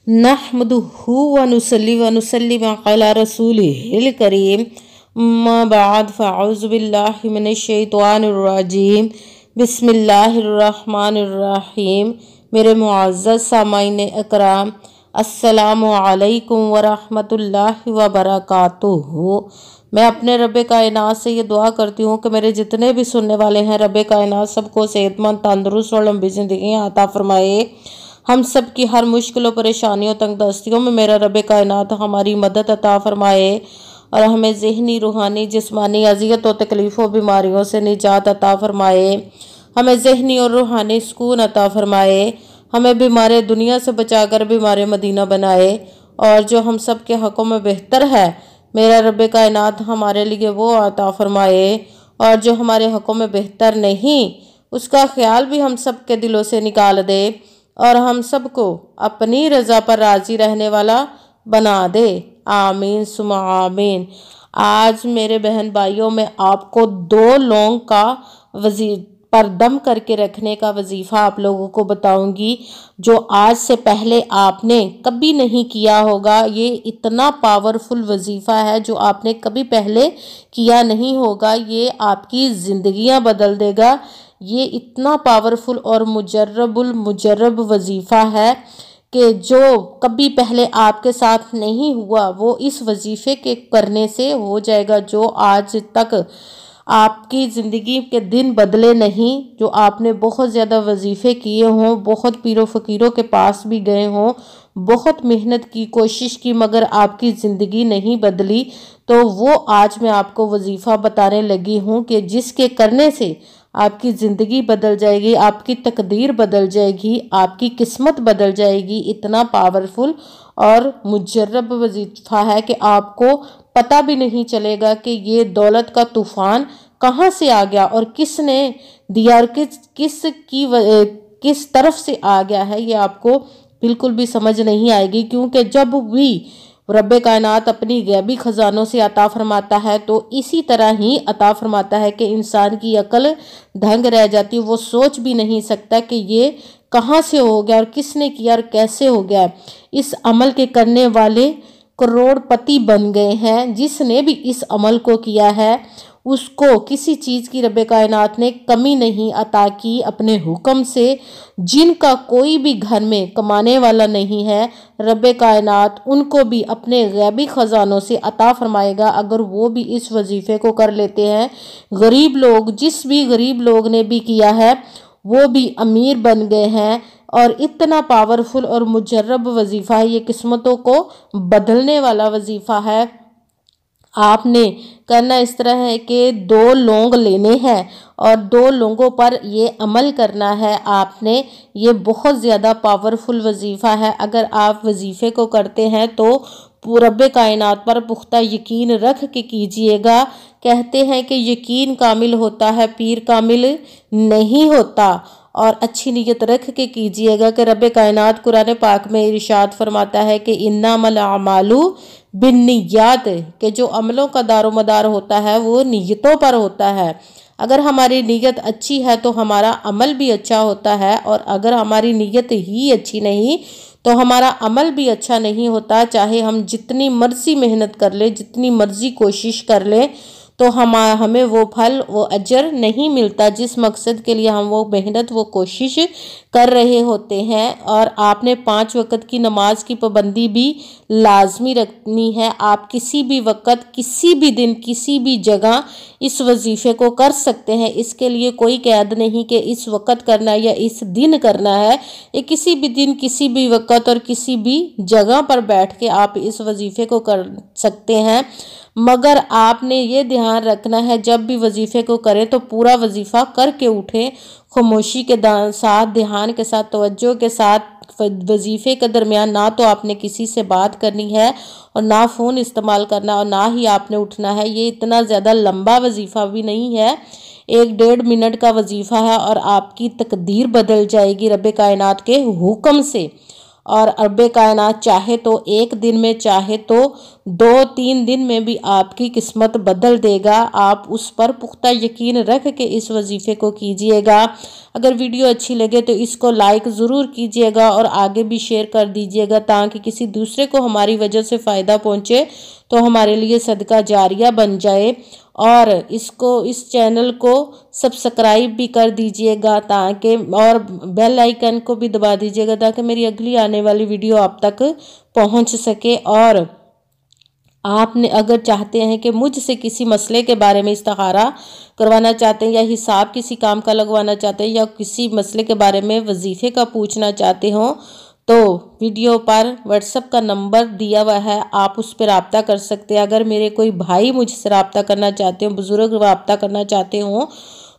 नहमदुहु व नुसल्ली व नुसल्लिम अला रसूलिहिल करीम अम्मा बाद फ़अऊज़ु बिल्लाहि मिनश शैतानिर रजीम बिस्मिल्लाहिर रहमानिर रहीम। मेरे मुअज़्ज़ज़ सामाईन इकराम, अस्सलामु अलैकुम व रहमतुल्लाहि व बरकातुहू। मैं अपने रब्बे कायनात से ये दुआ करती हूँ कि मेरे जितने भी सुनने वाले हैं, रब्बे कायनात सबको सेहतमंद, तंदुरुस्त और लंबी ज़िंदगी अता फरमाए। हम सब की हर मुश्किलों, परेशानियों, तंगदस्तियों में मेरा रब्बे कायनात हमारी मदद अता फरमाए और हमें ज़हनी, रूहानी, जिस्मानी अज़ियत और तकलीफ़ों, बीमारियों से निजात अता फरमाए। हमें ज़हनी और रूहानी सुकून अता फरमाए। हमें बीमार दुनिया से बचाकर बीमार मदीना बनाए और जो हम सब के हक़ों में बेहतर है मेरा रब्बे कायनात हमारे लिए वो अता फरमाए, और जो हमारे हक़ों में बेहतर नहीं उसका ख्याल भी हम सब के दिलों से निकाल दे और हम सबको अपनी रज़ा पर राज़ी रहने वाला बना दे। आमीन सुमा आमीन। आज मेरे बहन भाइयों में आपको 2 लौंग का पर दम करके रखने का वजीफ़ा आप लोगों को बताऊंगी, जो आज से पहले आपने कभी नहीं किया होगा। ये इतना पावरफुल वजीफ़ा है जो आपने कभी पहले किया नहीं होगा। ये आपकी ज़िंदगियां बदल देगा। ये इतना पावरफुल और मुजर्रब वजीफ़ा है कि जो कभी पहले आपके साथ नहीं हुआ वो इस वजीफ़े के करने से हो जाएगा। जो आज तक आपकी ज़िंदगी के दिन बदले नहीं, जो आपने बहुत ज़्यादा वजीफ़े किए हों, बहुत पीरों फ़कीरों के पास भी गए हों, बहुत मेहनत की, कोशिश की, मगर आपकी ज़िंदगी नहीं बदली, तो वो आज मैं आपको वजीफ़ा बताने लगी हूँ कि जिसके करने से आपकी ज़िंदगी बदल जाएगी, आपकी तकदीर बदल जाएगी, आपकी किस्मत बदल जाएगी। इतना पावरफुल और मुजर्रब वजीफ़ा है कि आपको पता भी नहीं चलेगा कि ये दौलत का तूफ़ान कहाँ से आ गया और किसने दिया और किस तरफ से आ गया है, ये आपको बिल्कुल भी समझ नहीं आएगी। क्योंकि जब भी रब्बे कायनात अपनी गैबी ख़जानों से अता फरमाता है तो इसी तरह ही अता फरमाता है कि इंसान की अकल दंग रह जाती है। वो सोच भी नहीं सकता कि ये कहाँ से हो गया और किसने किया और कैसे हो गया। इस अमल के करने वाले करोड़पति बन गए हैं। जिसने भी इस अमल को किया है उसको किसी चीज़ की रब्बे कायनात ने कमी नहीं अता की अपने हुक्म से। जिनका कोई भी घर में कमाने वाला नहीं है, रब्बे कायनात उनको भी अपने गैबी ख़जानों से अता फरमाएगा अगर वो भी इस वजीफ़े को कर लेते हैं। गरीब लोग, जिस भी गरीब लोग ने भी किया है वो भी अमीर बन गए हैं। और इतना पावरफुल और मुजर्रब वजीफ़ा है, ये किस्मतों को बदलने वाला वजीफ़ा है। आपने करना इस तरह है कि 2 लौंग लेने हैं और 2 लौंगों पर ये अमल करना है आपने। ये बहुत ज़्यादा पावरफुल वजीफ़ा है। अगर आप वजीफ़े को करते हैं तो रब्बे कायनात पर पुख्ता यकीन रख के कीजिएगा। कहते हैं कि यकीन कामिल होता है, पीर कामिल नहीं होता। और अच्छी नीयत रख के कीजिएगा कि रब्बे कायनात कुरान पाक में इरशाद फरमाता है कि इन्नमल अमालु बिन्नियात, के जो अमलों का दारोमदार होता है वो नीयतों पर होता है। अगर हमारी नीयत अच्छी है तो हमारा अमल भी अच्छा होता है, और अगर हमारी नीयत ही अच्छी नहीं तो हमारा अमल भी अच्छा नहीं होता। चाहे हम जितनी मर्जी मेहनत कर ले, जितनी मर्जी कोशिश कर ले, तो हमें वो फल, वो अजर नहीं मिलता जिस मकसद के लिए हम वो मेहनत, वो कोशिश कर रहे होते हैं। और आपने 5 वक़्त की नमाज की पाबंदी भी लाजमी रखनी है। आप किसी भी वक़्त, किसी भी दिन, किसी भी जगह इस वजीफ़े को कर सकते हैं। इसके लिए कोई कैद नहीं कि इस वक़्त करना है या इस दिन करना है। ये किसी भी दिन, किसी भी वक़्त और किसी भी जगह पर बैठ के आप इस वजीफ़े को कर सकते हैं। मगर आपने ये ध्यान रखना है जब भी वजीफ़े को करें तो पूरा वजीफ़ा करके उठें, खामोशी के साथ, ध्यान के साथ, तवज्जो के साथ। वजीफ़े के दरमियान ना तो आपने किसी से बात करनी है और ना फ़ोन इस्तेमाल करना और ना ही आपने उठना है। ये इतना ज़्यादा लंबा वजीफ़ा भी नहीं है, 1-1.5 मिनट का वजीफ़ा है और आपकी तकदीर बदल जाएगी रब्बे कायनात के हुक्म से। اور رب کائنات چاہے تو ایک دن میں، چاہے تو 2-3 دن میں بھی آپ کی قسمت بدل دے گا۔ آپ اس پر پختہ یقین رکھ کے اس وظیفے کو کیجئے گا۔ اگر ویڈیو اچھی لگے تو اس کو لائک ضرور کیجئے گا اور آگے بھی شیئر کر دیجئے گا تاکہ کسی دوسرے کو ہماری وجہ سے فائدہ پہنچے تو ہمارے لیے صدقہ جاریہ بن جائے۔ اور اس چینل کو سبسکرائب بھی کر دیجئے گا تاکہ، اور بیل آئیکن کو بھی دبا دیجئے گا تاکہ میری اگلی آنے والی ویڈیو آپ تک پہنچ سکے۔ اور آپ نے اگر چاہتے ہیں کہ مجھ سے کسی مسئلے کے بارے میں استخارہ کروانا چاہتے ہیں، یا حساب کسی کام کا لگوانا چاہتے ہیں، یا کسی مسئلے کے بارے میں وظیفے کا پوچھنا چاہتے ہوں، تو ویڈیو پر واٹس ایپ کا نمبر دیا ہوا ہے، آپ اس پہ رابطہ کر سکتے ہیں۔ اگر میرے کوئی بھائی مجھ سے رابطہ کرنا چاہتے ہوں، بزرگ رابطہ کرنا چاہتے ہوں،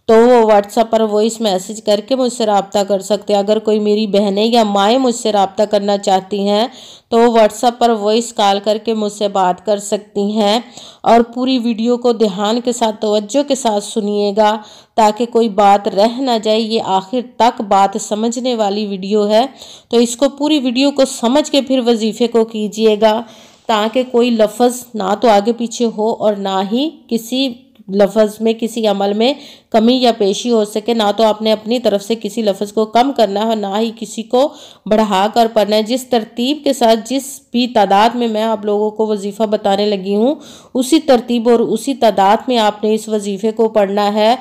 تو وہ واٹس ایپ پر وائس میسج کر کے مجھ سے رابطہ کر سکتے ہیں۔ اگر کوئی میری بہنیں یا مائیں مجھ سے رابطہ کرنا چاہتی ہیں تو وہ واٹس ایپ پر وائس کال کر کے مجھ سے بات کر سکتی ہیں۔ اور پوری ویڈیو کو دھیان کے ساتھ، توجہ کے ساتھ سنیے گا تاکہ کوئی بات رہ نہ جائے۔ یہ آخر تک بات سمجھنے والی ویڈیو ہے، تو اس کو پوری ویڈیو کو سمجھ کے پھر وظیفے کو کیجئے گا تاکہ کوئی لفظ نہ تو آگے پیچھے ہو اور نہ ہی کسی لفظ میں، کسی عمل میں کمی یا پیشی ہو سکے۔ نہ تو آپ نے اپنی طرف سے کسی لفظ کو کم کرنا ہے، نہ ہی کسی کو بڑھا کر پڑھنا ہے۔ جس ترتیب کے ساتھ، جس بھی تعداد میں آپ لوگوں کو وظیفہ بتانے لگی ہوں، اسی ترتیب اور اسی تعداد میں آپ نے اس وظیفے کو پڑھنا ہے۔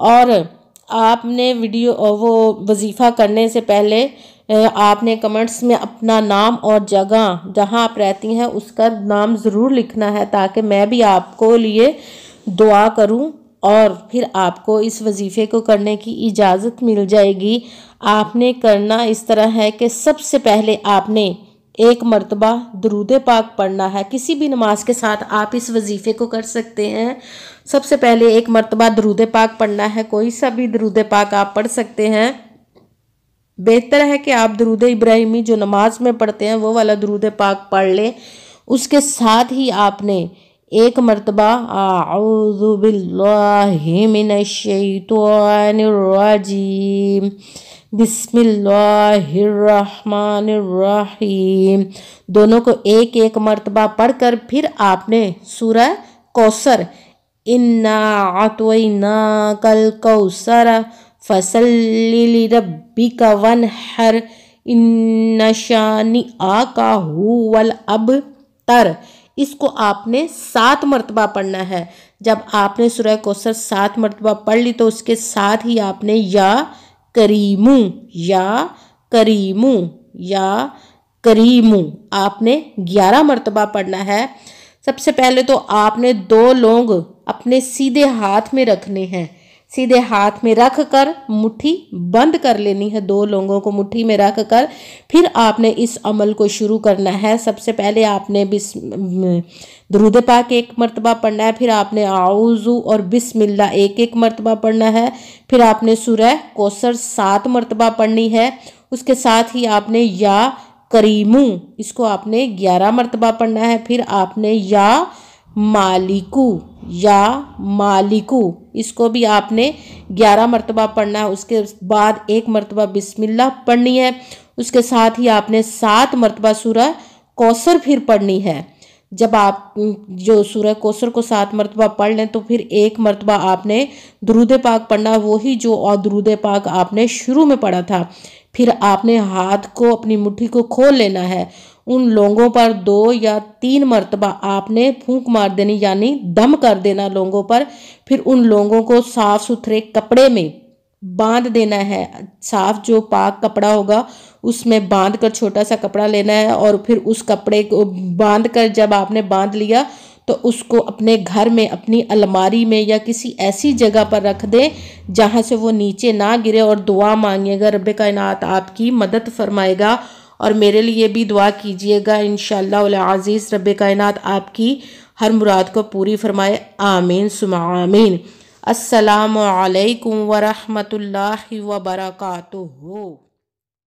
اور آپ نے وہ وظیفہ کرنے سے پہلے آپ نے کمنٹس میں اپنا نام اور جگہ جہاں آپ رہتی ہیں اس کا نام ضرور لکھنا ہے تاکہ میں بھی آپ کو لیے دعا کروں اور پھر آپ کو اس وظیفے کو کرنے کی اجازت مل جائے گی۔ آپ نے کرنا اس طرح ہے کہ سب سے پہلے آپ نے 1 مرتبہ درود پاک پڑھنا ہے۔ کسی بھی نماز کے ساتھ آپ اس وظیفے کو کر سکتے ہیں۔ سب سے پہلے 1 مرتبہ درود پاک پڑھنا ہے، کوئی سا بھی درود پاک آپ پڑھ سکتے ہیں۔ بہتر ہے کہ آپ درود ابراہیمی جو نماز میں پڑھتے ہیں وہ والا درود پاک پڑھ لیں۔ اس کے ساتھ ہی آپ نے 1 مرتبہ اعوذ باللہ من الشیطان الرجیم بسم اللہ الرحمن الرحیم، دونوں کو 1 مرتبہ پڑھ کر پھر آپ نے سورہ کوثر اِنَّا أَعْطَيْنَاكَ الْكَوْثَرَ فَصَلِّ لِرَبِّكَ وَانْحَرْ إِنَّ شَانِئَكَ هُوَ الْأَبْتَرُ، اس کو آپ نے 7 مرتبہ پڑھنا ہے۔ جب آپ نے سورہ کوثر 7 مرتبہ پڑھ لی تو اس کے ساتھ ہی آپ نے یا کریمو، یا کریمو، یا کریمو آپ نے 11 مرتبہ پڑھنا ہے۔ سب سے پہلے تو آپ نے 2 لونگ اپنے سیدھے ہاتھ میں رکھنے ہیں، سیدھے ہاتھ میں رکھ کر مٹھی بند کر لینی ہے۔ 2 لونگوں کو مٹھی میں رکھ کر پھر آپ نے اس عمل کو شروع کرنا ہے۔ سب سے پہلے آپ نے درود پاک 1 مرتبہ پڑھنا ہے، پھر آپ نے اعوذ اور بسم اللہ 1 مرتبہ پڑھنا ہے، پھر آپ نے سورہ کوثر 7 مرتبہ پڑھنی ہے۔ اس کے ساتھ ہی آپ نے یا کریمو، اس کو آپ نے 11 مرتبہ پڑھنا ہے، پھر آپ نے یا مالکو، یا مالکو، اس کو بھی آپ نے 11 مرتبہ پڑھنا ہے۔ اس کے بعد 1 مرتبہ بسم اللہ پڑھنی ہے، اس کے ساتھ ہی آپ نے 7 مرتبہ سورہ کوثر پھر پڑھنی ہے۔ جب آپ جو سورہ کوثر کو 7 مرتبہ پڑھ لیں تو پھر 1 مرتبہ آپ نے درود پاک پڑھنا، وہی جو درود پاک آپ نے شروع میں پڑھا تھا۔ پھر آپ نے ہاتھ کو، اپنی مٹھی کو کھول لینا ہے، ان لونگوں پر 2 یا 3 مرتبہ آپ نے پھونک مار دینی، یعنی دم کر دینا لونگوں پر۔ پھر ان لونگوں کو صاف ستھرے کپڑے میں باندھ دینا ہے، صاف جو پاک کپڑا ہوگا اس میں باندھ کر، چھوٹا سا کپڑا لینا ہے، اور پھر اس کپڑے کو باندھ کر جب آپ نے باندھ لیا تو اس کو اپنے گھر میں، اپنی الماری میں یا کسی ایسی جگہ پر رکھ دیں جہاں سے وہ نیچے نہ گرے، اور دعا مانگیے گا، رب کائنات آپ کی مدد فرمائے گا۔ اور میرے لیے بھی دعا کیجئے گا، انشاءاللہ العزیز رب کائنات آپ کی ہر مراد کو پوری فرمائے، آمین ثم آمین۔ السلام علیکم ورحمۃ اللہ وبرکاتہ۔